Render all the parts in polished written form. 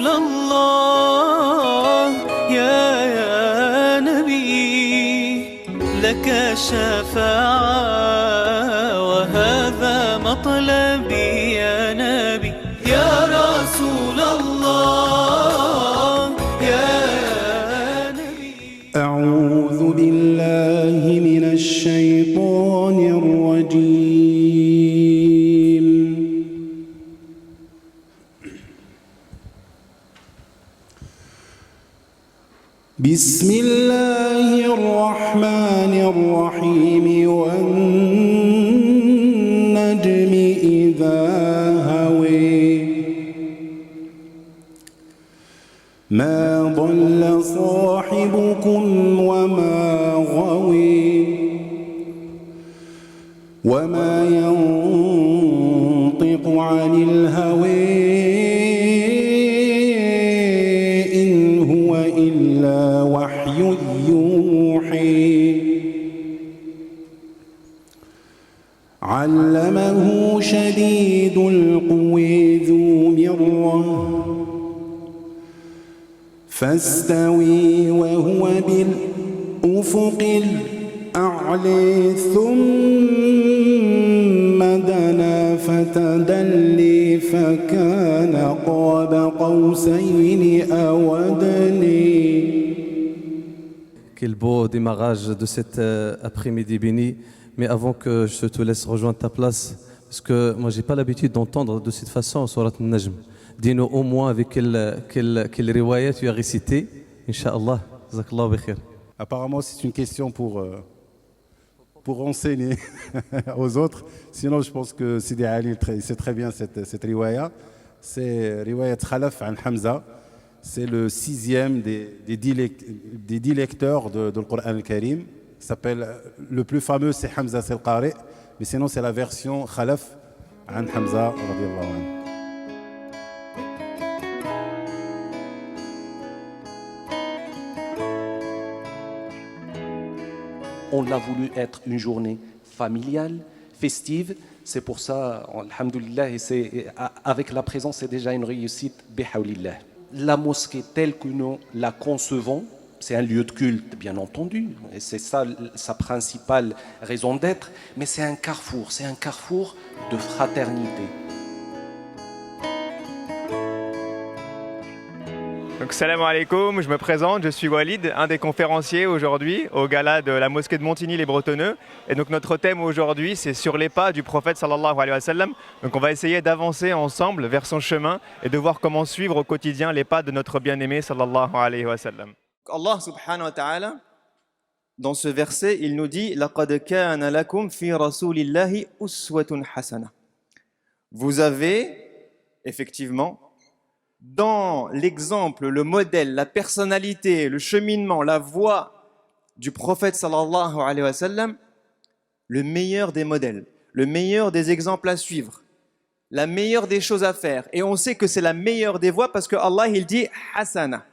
الله يا نبي لك الشفاعة وهذا مطلبي يا نبي يا رسول الله يا نبي. أعوذ بالله من الشيطان الرجيم. بسم الله الرحمن الرحيم والنجم إذا هوي ما ضل صاحبكم وما غوي وما ينطق عن الهوى إن هو إلا وحي يوحي علمه شديد القوى ذو مرة فاستوي وهو بالأفق الأعلى ثم دنا فتدلي فكان قاب قوسين أو أدنى. Quel beau démarrage de cet après-midi béni. Mais avant que je te laisse rejoindre ta place, parce que moi j'ai pas l'habitude d'entendre de cette façon Surat Al-Najm. Dis-nous au moins avec quelle riwaya tu as récité, Inch'Allah. Jazakallah bi khair. Apparemment, c'est une question pour enseigner aux autres. Sinon, je pense que Sidi Ali sait très bien cette riwaya. C'est riwayat Khalaf an Hamza. C'est le 6e des 10 lecteurs de Coran al-Karim. Le plus fameux, c'est Hamza al-Qari. Mais sinon, c'est la version Khalaf an Hamza radiyallahu anhu. On l'a voulu être une journée familiale, festive. C'est pour ça, alhamdoulilah, et avec la présence, c'est déjà une réussite, bihawlillah. La mosquée telle que nous la concevons, c'est un lieu de culte, bien entendu, et c'est ça sa principale raison d'être, mais c'est un carrefour de fraternité. Donc salam alaikum, je me présente, je suis Walid, un des conférenciers aujourd'hui au gala de la mosquée de Montigny-les-Bretonneux. Et donc notre thème aujourd'hui, c'est sur les pas du prophète sallallahu alayhi wa sallam. Donc on va essayer d'avancer ensemble vers son chemin et de voir comment suivre au quotidien les pas de notre bien-aimé sallallahu alayhi wa sallam. Allah subhanahu wa ta'ala, dans ce verset, il nous dit « Laqad kana lakum fi rasulillahi uswatun hasana » Vous avez, effectivement, dans l'exemple, le modèle, la personnalité, le cheminement, la voie du prophète sallallahu alayhi wa sallam, le meilleur des modèles, le meilleur des exemples à suivre, la meilleure des choses à faire. Et on sait que c'est la meilleure des voies parce que Allah il dit hasana.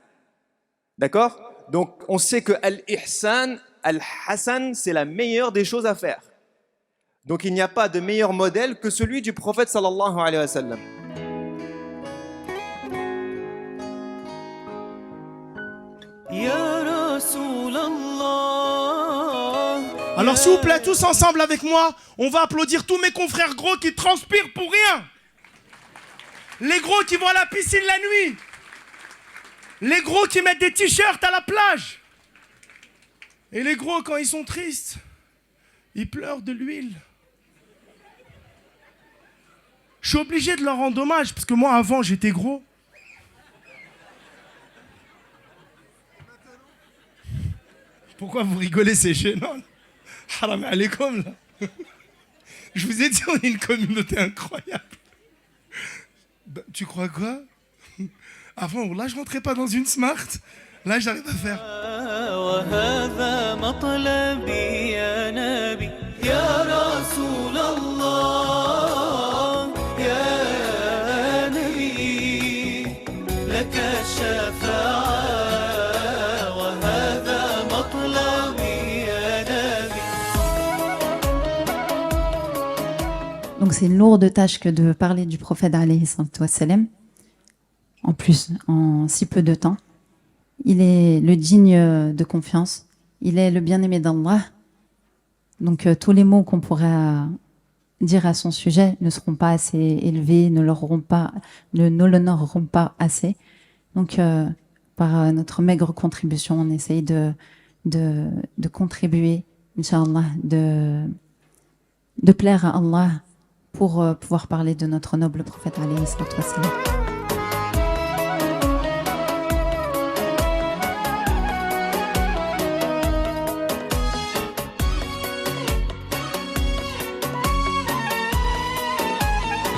D'accord? Donc on sait que al-ihsan, al-hasan, c'est la meilleure des choses à faire. Donc il n'y a pas de meilleur modèle que celui du prophète sallallahu alayhi wa sallam. Alors s'il vous plaît, tous ensemble avec moi, on va applaudir tous mes confrères gros qui transpirent pour rien. Les gros qui vont à la piscine la nuit. Les gros qui mettent des t-shirts à la plage. Et les gros, quand ils sont tristes, ils pleurent de l'huile. Je suis obligé de leur rendre hommage, parce que moi, avant, j'étais gros. Pourquoi vous rigolez, c'est gênant. Haram alaikum, là. Je vous ai dit, on est une communauté incroyable. Bah, tu crois quoi? Avant, là, je rentrais pas dans une smart. Là, j'arrive à faire. Donc c'est une lourde tâche que de parler du prophète alayhi salatu wassalam. en plus en si peu de temps. Il est le digne de confiance. Il est le bien-aimé d'Allah. Donc tous les mots qu'on pourrait dire à son sujet ne seront pas assez élevés, ne l'honoreront pas assez. Donc par notre maigre contribution, on essaye de contribuer, Inch'Allah, de plaire à Allah pour pouvoir parler de notre noble prophète alayhi salatu wassalam.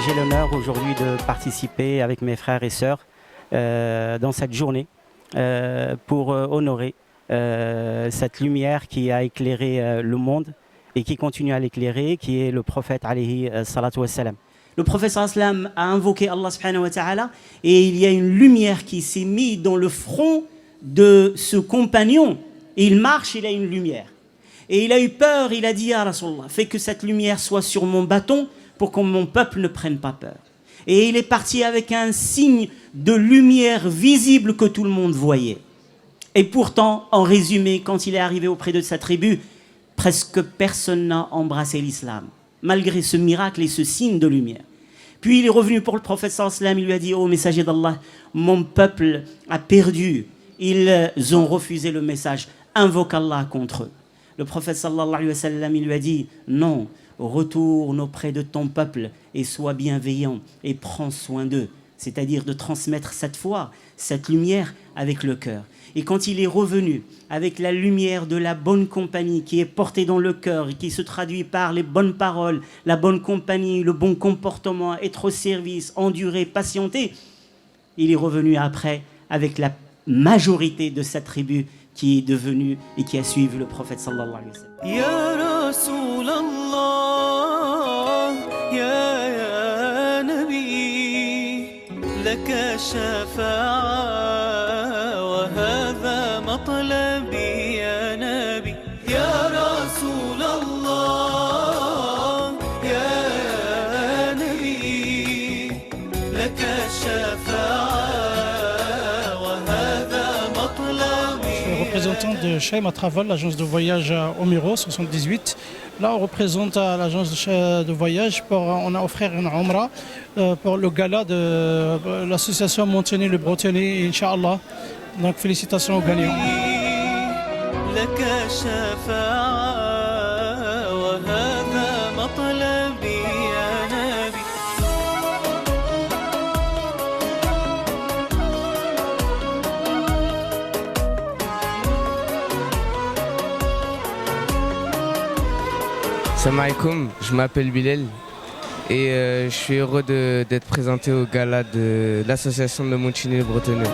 J'ai l'honneur aujourd'hui de participer avec mes frères et sœurs dans cette journée pour honorer cette lumière qui a éclairé le monde et qui continue à l'éclairer, qui est le prophète alayhi salatu wassalam. Le prophète sallam a invoqué Allah subhanahu wa ta'ala et il y a une lumière qui s'est mise dans le front de ce compagnon. Et il marche, il a une lumière. Et il a eu peur, il a dit à Rasulallah, fais que cette lumière soit sur mon bâton pour que mon peuple ne prenne pas peur. Et il est parti avec un signe de lumière visible que tout le monde voyait. Et pourtant, en résumé, quand il est arrivé auprès de sa tribu, presque personne n'a embrassé l'islam, malgré ce miracle et ce signe de lumière. Puis il est revenu pour le prophète sallam, il lui a dit, ô messager d'Allah, mon peuple a perdu, ils ont refusé le message, invoque Allah contre eux. Le prophète sallallahu alayhi wa sallam, il lui a dit, non, retourne auprès de ton peuple et sois bienveillant et prends soin d'eux. C'est-à-dire de transmettre cette foi, cette lumière avec le cœur. Et quand il est revenu avec la lumière de la bonne compagnie qui est portée dans le cœur et qui se traduit par les bonnes paroles, la bonne compagnie, le bon comportement, être au service, endurer, patienter, il est revenu après avec la majorité de sa tribu qui est devenue et qui a suivi le prophète sallallahu alayhi wa sallam. Ya Rasulallah, ya Nabi, laka shafa'a wa hadha matlabi ya Nabi. Ya Rasulallah, ya Nabi, laka shafa'a wa hadha matlabi. Représentant de Shaima Travel, l'agence de voyage Omiro 78. Là, on représente l'agence de voyage on a offert une Umrah pour le gala de l'association Montigny le Bretonnet, Inch'Allah. Donc félicitations aux gagnants. Salam alaikum, je m'appelle Bilal et je suis heureux d'être présenté au gala de l'association de Montigny le Bretonnet.